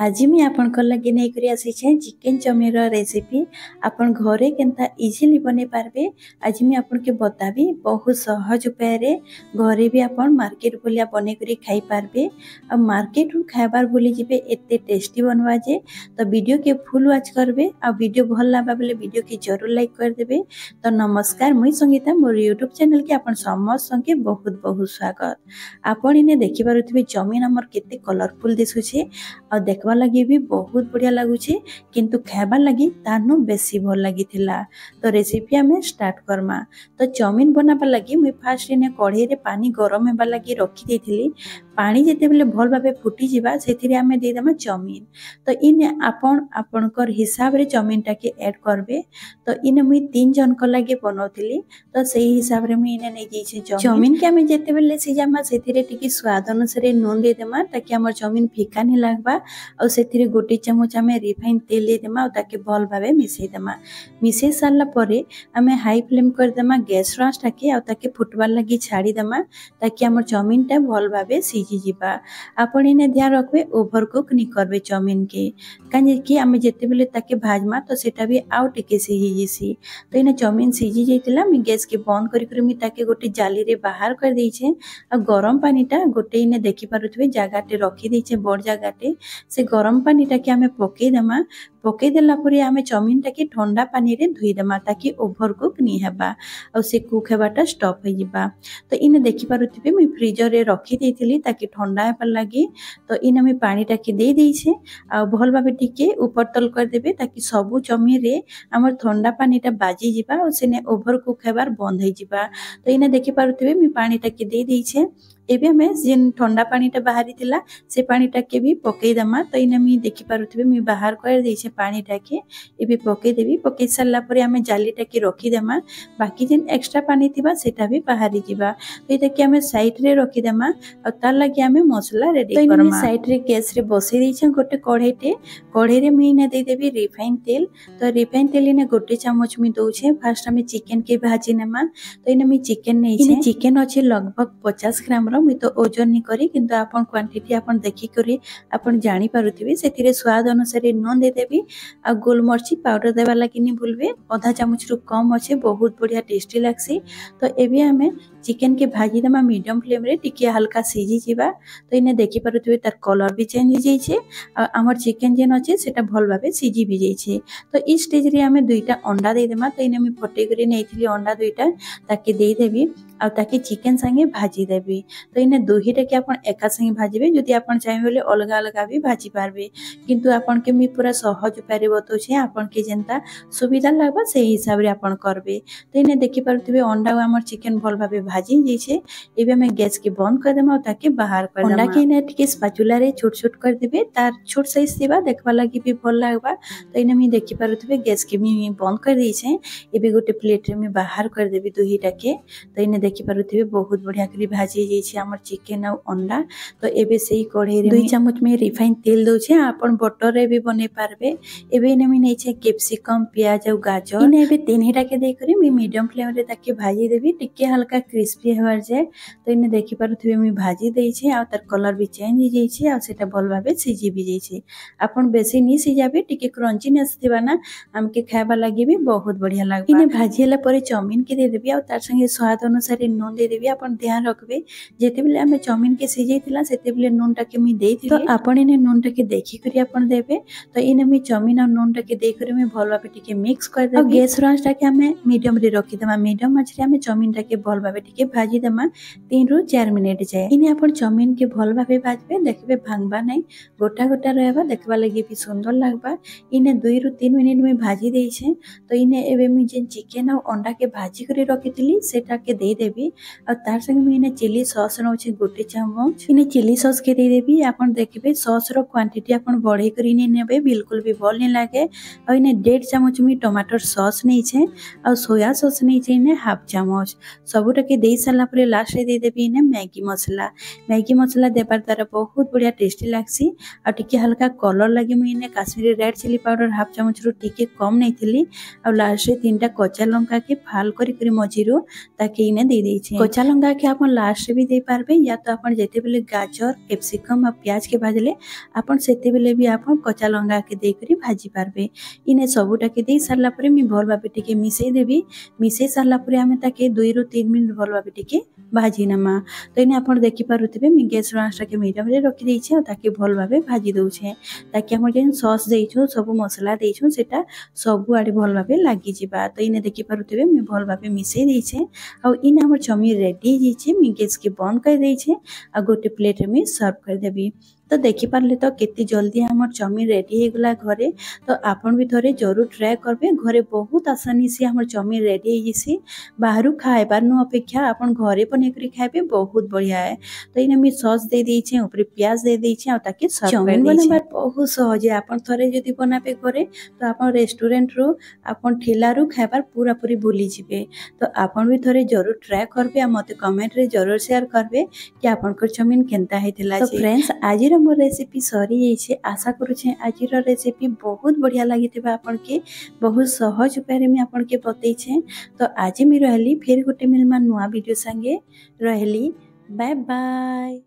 आज मैं आपन लगे नहीं करी आसी चिकेन चाउमीन रेसिपी आपन घरे केनता इजिली बने पारबे। आज मैं आपन के बताबी बहुत सहज उपाय रे घरे भी आपन मार्केट बोलिया बने करी खाई पारबे। आ मार्केट रु खाइबार बोली जिबे एते टेस्टी बनवा जे तो वीडियो के फुल वॉच करबे। आ वीडियो भल लाबा बेले वीडियो के जरूर लाइक कर देबे। तो नमस्कार, मुई संगीता मोर यूट्यूब चैनल के आपन समस्त संगे बहुत बहुत स्वागत। आपन इने देखि पारुथिबे चाउमीन हमर केते कलरफुल दिसुछे आ देखबा लगी भी बहुत बढ़िया लगुचे, किंतु खाइबा लगी तानु बेसी भल लगी थिला। तो रेसिपी हमें स्टार्ट करमा। तो चाउमीन बनाबा लगी मुई फास्ट इने कढ़ाई रे पानी गरम हेबा लगी रखी देथिली। पानी जेते बेले भल भाबे फुटी जिबा सेथिरे हमें दे देमा चाउमीन। तो इने आपन आपनकर हिसाब रे चाउमीन टा के ऐड करबे। तो इने मुई 3 जन को लगे बनौथिली, तो सही हिसाब रे मुई इने नै जेछि चाउमीन के हमें जेते बेले सिजामा सेथिरे टिकी स्वाद अनुसार नून दे देमा ताकि हमर चाउमीन फीका नै लागबा। और सेथिरे गोटे चामच हमें रिफाइन तेल दे देमा और ताके भल भाबे मिसै देमा। मिसै सारला परे हमें हाई फ्लेम कर देमा गैस आंच टाके और ताके फुटबार लगी छाड़ी देमा ताकि हमर चाउमीन टा भल भाबे सिझी जिबा। आपण इने ध्यान रखबे ओवर कुक नि करबे चाउमीन के, काहे कि हमें जेते बेले ताके भाजमा तो सेटा भी आउ टिके सिझी जिसी। तो इने चाउमीन सिझी जैतिला मी गैस के बंद करी मी ताके गोटे जाली रे बाहर कर देइछे। आ गरम पानी टा गोटे इने देखि पारुथबे जगाटे रखी देइछे बड़ जगाटे। से गरम पानी टा के हमें पके देमा। पके देला परे हमें चाउमीन टा के ठंडा पानी रे धुई देमा ताकि ओवर कुक नि हेबा और से कुक हेबाटा स्टॉप हो जिबा। तो इने देखि पारुथिबे मी फ्रीजर रे रखी देइथिली ताकि ठंडा हेबा लागि। तो इने मी पानी टा के दे देइछे आ भल भाबे टिके ऊपर तल कर देबे ताकि सबु चाउमीन रे हमर ठंडा पानी टा बाजी जिबा और सेने ओवर कुक हेबार बंद हो जिबा। तो इने देखि पारुथिबे मी पानी टा के दे देइछे। एबे हमें जेन ठंडा पानी टा बाहरी थिला से पानी टा के भी पके देमा। तो इने मी देखि पारुथिबे मी बाहर कर देइछे पानी टा के। एबे पके देबी। पके सारला परे हमें जाली टा के रखी देमा। बाकी जेन एक्स्ट्रा पानी थिबा सेटा भी बाहरी जिबा। तो इता के हमें साइड रे रखी देमा और तार लागि हमें मसला रेडी करमा। तो इने साइड रे गैस रे बसै देइछे गोटे कढ़ाईटे। कढ़ाई रे मी इने दे देबी रिफाइन तेल। तो रिफाइन तेल इने गोटे चामच मी दउछे। फर्स्ट हमें चिकन के भाजी नेमा। तो इने मी चिकन नेइछे। इने चिकन अछि लगभग 50 ग्राम रो। मी तो ओजन नि करी, किंतु आपन क्वांटिटी आपन देखि करी आपन जानि पारुथिबे। सेथिरे स्वाद अनुसार नून दे देबी आ गोलमरची पाउडर देबा लागि नि भूलबे। आधा चामच रु कम अछि, बहुत बढ़िया टेस्टी लागसी। तो एबे हमें चिकन के भाजी देमा मीडियम फ्लेम रे टिके हल्का सिझी जिबा। तो इने देखि पारुथिबे तार कलर भी चेंज हो जाइछे आ हमर चिकन जेन अछि सेटा भल भाबे सिझी भी जाइछे। तो इ स्टेज रे हमें दुईटा अंडा दे देमा। तो इने मी फटे करी नेइथिली अंडा दुईटा ताके दे देबी आ ताके चिकन संगे भाजी देबी। तो इने दुहीटा के आपन एका संगे भाजीबे। जदि आपन चाहे बोले अलग अलग भी भाजी पारबे, किंतु आपन के मी पूरा सहज उपाय रे बतौछे। आपन के जेंता सुविधा लागबा से हिसाब रे आपन करबे। तो इने देखि पारुथिबे अंडा हमर चिकन भल भाबे भाजी जैछे। एबे हमें गैस के बंद कर देमा और ताके बाहर कर देमा। अंडा के इने टिके स्पैचुला रे छोट छोट कर देबे। तार छोट साइज दिबा देखबा लागि भी भल लागबा। तो इने मी देखि पारुथिबे गैस के मी बंद कर देइछे। एबे गोटे प्लेट रे मी बाहर कर देबी दुहीटा के। तो इने देखि पारुथिबे बहुत बढ़िया करी भाजी जैछे हमर चिकन और अंडा। तो एबे सेही कढ़ाई रे 2 चम्मच में रिफाइन तेल दउछे। आपन बटर रे भी बने पारबे। एबे इने मी नेइछे कैप्सिकम, प्याज और गाजर। इने एबे तीनहीटा के दे करी मी मीडियम फ्लेम रे ताके भाजी देबी टिके हल्का क्रिस्पी हेबार जाय। तो इने देखि पारुथिबे मी भाजी देइछे आ तार कलर भी चेंज हो जाइछे आ सेटा भल भाबे सिझी भी जाइछे। आपन बेसी नि सिझाबे, टिके क्रंचीनेस थिबा ना हमके खाइबा लागि भी बहुत बढ़िया लागबा। इने भाजी हला परे चाउमीन के दे देबी और तार संगे स्वाद अनुसार नून दे देबी। आपन ध्यान रखबे जेते बेले हमें चाउमीन के सिझैतिला सेते बेले नून टा के मी देइथिली। तो आपन इने नून टा के देखि करी आपन देबे। तो इने मी चाउमीन और नून टा के दे करी मी भल भाबे टिके मिक्स कर देबी। और गैस आंच टा के हमें मीडियम रे रखि देमा। मीडियम आंच रे हमें चाउमीन टा के भल भाबे टिके भाजी देमा 3 रु 4 मिनिट जाय। इने आपन चाउमीन के भल भाबे भाजबे, देखबे भांगबा नै, गोटा गोटा रहबा, देखबा लागि भी सुंदर लागबा। इने 2 रु 3 मिनिट में भाजी देइछे। तो इने एबे मी जेन चिकन और अंडा के भाजी करी रखिथिली सेटा के दे देबी और तार संगे मी इने चिली सॉस नउछे गोटे चामच। इने चिली सॉस के दे देबी। आपन देखबे सॉस रो क्वांटिटी आपन बढ़े करी नै नेबे, बिल्कुल भी भल नै लागे। और इने 1.5 चम्मच मी टमाटर सॉस नैछे और सोया सॉस नैछे इने हाफ चम्मच। सबुटा के देई सारला परे लास्ट रे दे देबी इने मैगी मसला। मैगी मसला देबार द्वारा बहुत बढ़िया टेस्टी लागसी। और टिके हल्का कलर लागि मी इने Kashmiri red chilli powder half चम्मच रु टिके कम नैथिली। और लास्ट रे 3टा कच्चा लंका के फाल करी करी मझिरो ताके इने दे दे देछे। कच्चा लंका के आपन लास्ट भी दे पारबे या तो आपन जेते बेले गाजर कैप्सिकम और प्याज के भाजले आपन सेते बेले भी आपन कच्चा लंका के दे करी भाजी पारबे। इने सबुटा के दे सारला परे मी भल भाबे टिके मिसेई देबी। मिसेई सारला परे आमे ताके 2 ରୁ 3 मिनिट भल भाबे टिके भाजी नमा। तो इने आपन देखि पारुथिबे मी गैस आंच के मीडियम रे रखि देइछे और ताके भल भाबे भाजी दउछे ताकि हमर जेन सॉस देइछु सब मसला देइछु सेटा सब आडे भल भाबे लागी जिबा। तो इने देखि पारुथिबे मी भल भाबे मिसेई देइछे और इने हमर चौमिन रेडी हिचे। मी गैस के बंद कर देइछे आ गोटे प्लेट में सर्व कर देबी। तो देखि पारले तो केते जल्दी हमर चौमिन रेडी हो गला घरे। तो आपन भी थोड़े जरूर ट्राई करबे। घरे बहुत आसानी से हमर चौमिन रेडी हो जिसी। बाहरु खाइबार नु अपेक्षा आपन घरे बने करी खाइबे बहुत बढ़िया है। तो इने मी सॉस दे देइछे ऊपर प्याज दे देइछे और ताके सर्व कर देइछे। चौमिन बनाबार बहुत सहज है। आपन थोड़े जदी बनाबे घरे तो आपन रेस्टोरेंट रो आपन ठेला रो खाइबार पूरा पूरी भूली जिबे। तो आपन भी थोड़े जरूर ट्राई करबे आ मते कमेंट रे जरूर शेयर करबे कि आपनकर चौमिन केनता हेतिला। तो फ्रेंड्स आजिर मोर रेसिपी सरी जाइछे। आशा करूछे आजिर रेसिपी बहुत बढ़िया लागिथिबा आपन के। बहुत सहज उपाय में आपन के बतैछे। तो आज मी रहली फिर गोटे मिलमा नुआ वीडियो संगे रहली। Bye bye.